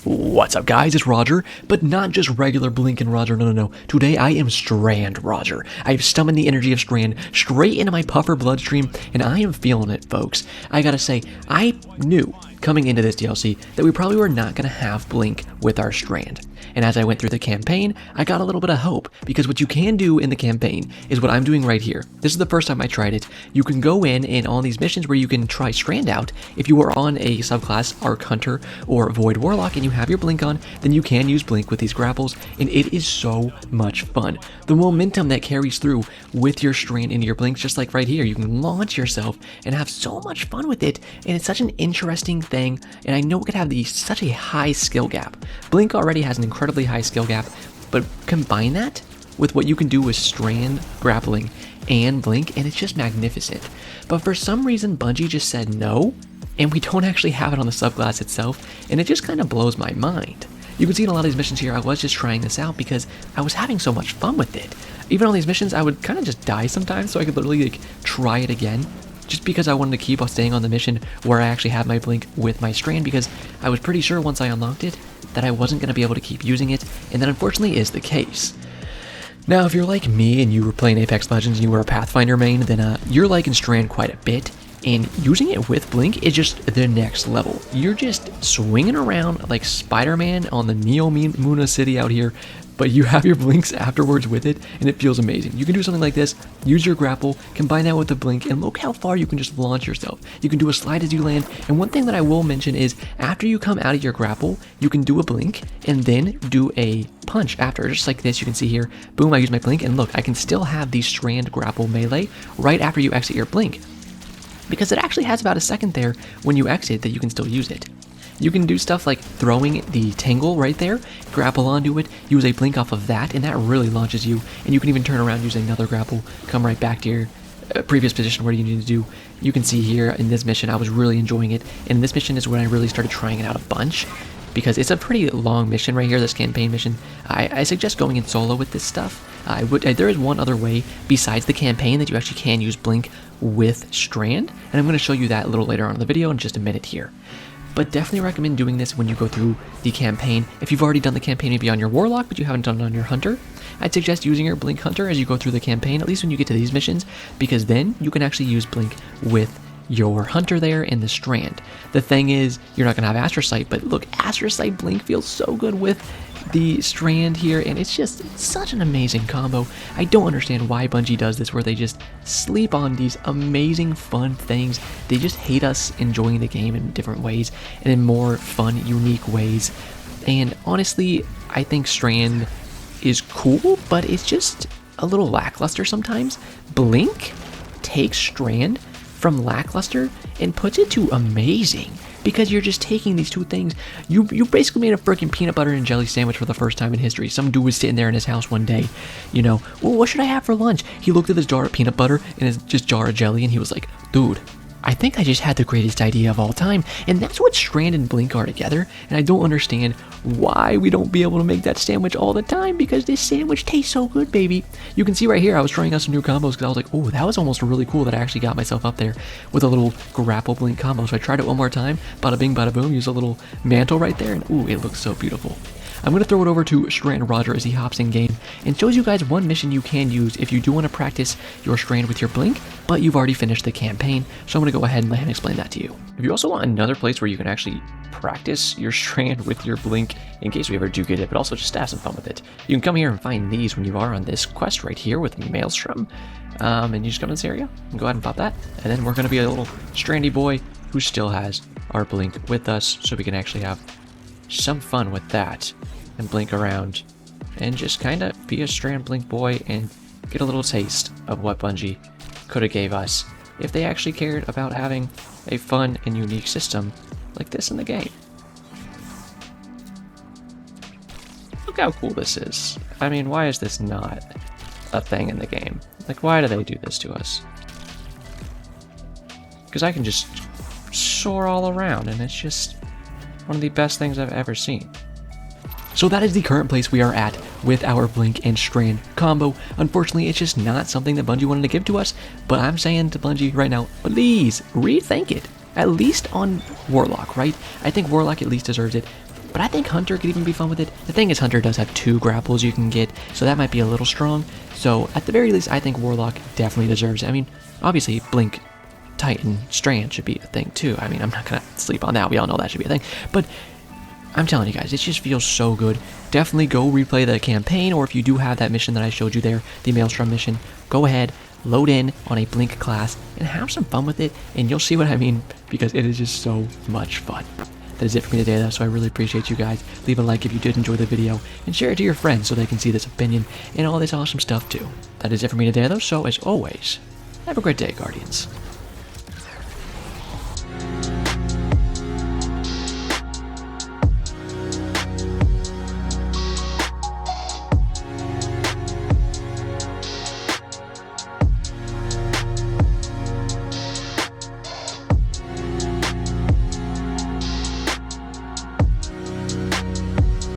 What's up guys, it's Roger, but not just regular Blink and Roger, no. Today I am Strand Roger. I've summoned the energy of Strand straight into my puffer bloodstream, and I am feeling it, folks. I gotta say, I knew coming into this DLC that we probably were not gonna have Blink with our Strand. And as I went through the campaign, I got a little bit of hope, because what you can do in the campaign is what I'm doing right here. This is the first time I tried it. You can go in and on these missions where you can try Strand out, if you are on a subclass, Arc Hunter or Void Warlock, and you have your Blink on, then you can use Blink with these grapples, and it is so much fun. The momentum that carries through with your Strand into your Blink, just like right here, you can launch yourself and have so much fun with it, and it's such an interesting thing, and I know it could have such a high skill gap. Blink already has an incredibly high skill gap, but combine that with what you can do with Strand grappling and Blink, and it's just magnificent. But for some reason, Bungie just said no, and we don't actually have it on the subclass itself, and it just kind of blows my mind. You can see in a lot of these missions here, I was just trying this out because I was having so much fun with it. Even on these missions, I would kind of just die sometimes, so I could literally try it again, just because I wanted to keep on staying on the mission where I actually have my Blink with my Strand, because I was pretty sure once I unlocked it that I wasn't going to be able to keep using it, and that unfortunately is the case. Now, if you're like me and you were playing Apex Legends and you were a Pathfinder main, then you're liking Strand quite a bit, and using it with Blink is just the next level. You're just swinging around like Spider-Man on the Neo Muna City out here, but you have your Blinks afterwards with it, and it feels amazing. You can do something like this, use your grapple, combine that with the Blink, and look how far you can just launch yourself. You can do a slide as you land, and one thing that I will mention is, after you come out of your grapple, you can do a Blink, and then do a punch after, just like this. You can see here, boom, I use my Blink, and look, I can still have the Strand grapple melee right after you exit your Blink, because it actually has about a second there when you exit that you can still use it. You can do stuff like throwing the Tangle right there, grapple onto it, use a Blink off of that, and that really launches you, and you can even turn around using another grapple, come right back to your previous position where you need to do. You can see here in this mission, I was really enjoying it, and this mission is when I really started trying it out a bunch, because it's a pretty long mission right here, this campaign mission. I suggest going in solo with this stuff. There is one other way besides the campaign that you actually can use Blink with Strand, and I'm going to show you that a little later on in the video in just a minute here. But definitely recommend doing this when you go through the campaign. If you've already done the campaign maybe on your Warlock, but you haven't done it on your Hunter, I'd suggest using your Blink Hunter as you go through the campaign, at least when you get to these missions, because then you can actually use Blink with your Hunter there in the Strand. The thing is, you're not going to have Astrocyte, but look, Astrocyte Blink feels so good with the Strand here, and it's just such an amazing combo. I don't understand why Bungie does this, where they just sleep on these amazing fun things. They just hate us enjoying the game in different ways and in more fun, unique ways. And honestly, I think Strand is cool, but it's just a little lackluster sometimes. Blink takes Strand from lackluster and puts it to amazing, because you're just taking these two things. You basically made a freaking peanut butter and jelly sandwich for the first time in history. Some dude was sitting there in his house one day, well, what should I have for lunch? He looked at his jar of peanut butter and his just jar of jelly, and he was like, dude, I think I just had the greatest idea of all time. And that's what Strand and Blink are together, and I don't understand why we don't be able to make that sandwich all the time, because this sandwich tastes so good, baby. You can see right here, I was trying out some new combos because I was like, oh, that was almost really cool that I actually got myself up there with a little grapple Blink combo. So I tried it one more time, bada bing, bada boom, use a little mantle right there, and ooh, it looks so beautiful. I'm going to throw it over to Strand Roger as he hops in game and shows you guys one mission you can use if you do want to practice your Strand with your Blink, but you've already finished the campaign. So I'm going to go ahead and let him explain that to you. If you also want another place where you can actually practice your Strand with your Blink, in case we ever do get it, but also just have some fun with it, you can come here and find these when you are on this quest right here with Maelstrom. And you just come in this area and go ahead and pop that. And then we're going to be a little Strandy boy who still has our Blink with us, so we can actually have some fun with that and blink around and just kind of be a Strand Blink boy and get a little taste of what Bungie could have gave us if they actually cared about having a fun and unique system like this in the game. Look how cool this is. I mean, why is this not a thing in the game? Like, why do they do this to us? Because I can just soar all around, and it's just one of the best things I've ever seen. So that is the current place we are at with our Blink and Strand combo. Unfortunately, it's just not something that Bungie wanted to give to us, but I'm saying to Bungie right now, please rethink it. At least on Warlock, right? I think Warlock at least deserves it. But I think Hunter could even be fun with it. The thing is, Hunter does have 2 grapples you can get, so that might be a little strong. So at the very least, I think Warlock definitely deserves it. I mean, obviously, Blink, Titan, Strand should be a thing too. I mean, I'm not going to sleep on that. We all know that should be a thing. But I'm telling you guys, it just feels so good. Definitely go replay the campaign, or if you do have that mission that I showed you there, the Maelstrom mission, go ahead, load in on a Blink class, and have some fun with it, and you'll see what I mean, because it is just so much fun. That is it for me today, though, so I really appreciate you guys. Leave a like if you did enjoy the video, and share it to your friends so they can see this opinion and all this awesome stuff, too. That is it for me today, though, so as always, have a great day, Guardians.